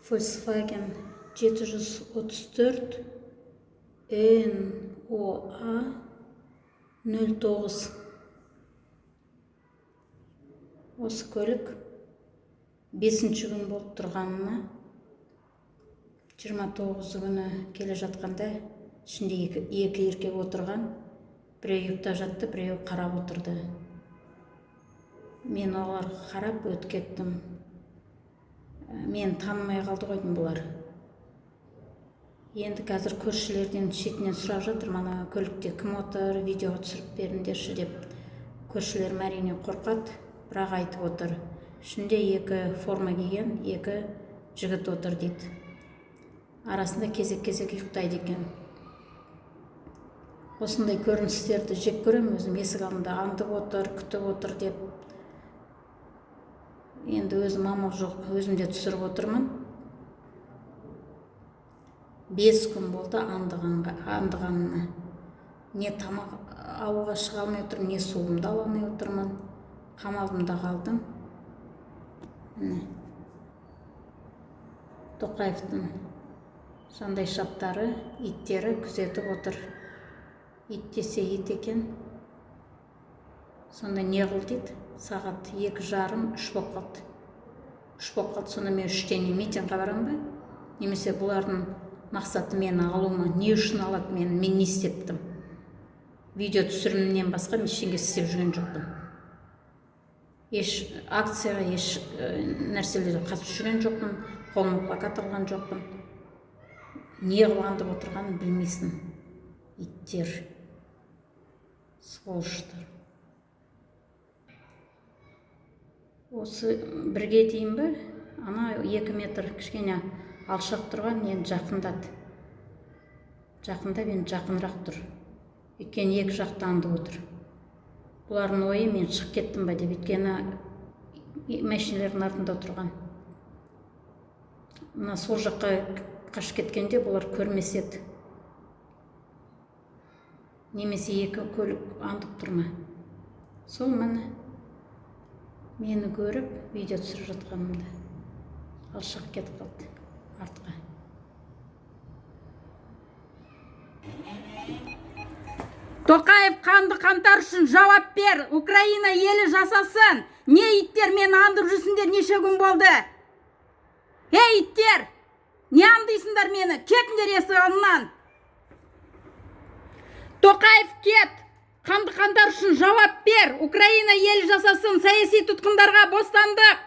Volkswagen 734 NOA 09. Осы көлік 5-ші күн болып тұрғанына 29 күні келе жатқанда ішінде екі еркек отырған, біреу ұйықтап жатты, біреу қарап отырды. Мен оларға қарап өтіп кеттім. Мен танымай қалды қойдым бұлар. Енді қазір көршілерден шетінен сұрап жатыр, мана көлікте кім отыр, видеоға түсіріп беріңдерші деп. Көршілерім әрине қорқады, бірақ айтып отыр. Ішінде екі форма киген, екі жігіт отыр дейді. Арасында кезек-кезек ұйықтайды екен. Осындай көріністерді жек көрем, өзім есік алдында аңдып отыр, күтіп отыр деп. Енді өзім амал жоқ, өзімде түсіріп отырмын. 5 күн болды аңдығанына. Не тамақ алуға шыға алмай отырмын, не суымды ала алмай отырмын. Қамалымда қалдым. Тоқаевтың жандай шаптары, иттері күзетіп отыр. Ит десе ит екен. Сонда не қыл дейді? Сағат 2:30, 3 болып қалды. 3 болып қалды, сонда мен 3-тен митингқа барам ба? Немесе бұлардың мақсаты мені алуыма, не үшін алады мен не істептім? Видео түсірімнен басқа мен ештеңе істеп жүрген жоқпын. Еш акцияға, еш нәрселерге қатысып жүрген жоқпын, қолыма плакат алған жоқпын. Не қылғандып отырғанын білмейсің. Иттер, сволыштар. Осы бірге дейін бі, ана 2 метр кішкене алшақ тұрған, енді жақындады. Жақындап, енді жақынырақ тұр. Өйткені екі жақты аңдып отыр. Бұлардың ойы мен шығып кеттім ба деп, өйткені машиналардың артында отырған. Мына сол жаққа қашып кеткенде бұлар көрмес еді. Немесе екі көлік аңдып тұрма. Сол мені көріп, видео түсіріп жатқанымда алшақ кетіп қалды артқа. Тоқаев қанды қаңтар үшін жауап бер. Украина елі жасасын. Не иттер мені аңдып жүрсіңдер, неше күн болды? Ей иттер, не аңдисыңдар мені? Кетіңдер есік алдынан. Тоқаев кет. Қанды қаңтар үшін жауап бер. Украина елі жасасын. Саяси тұтқындарға бостандық.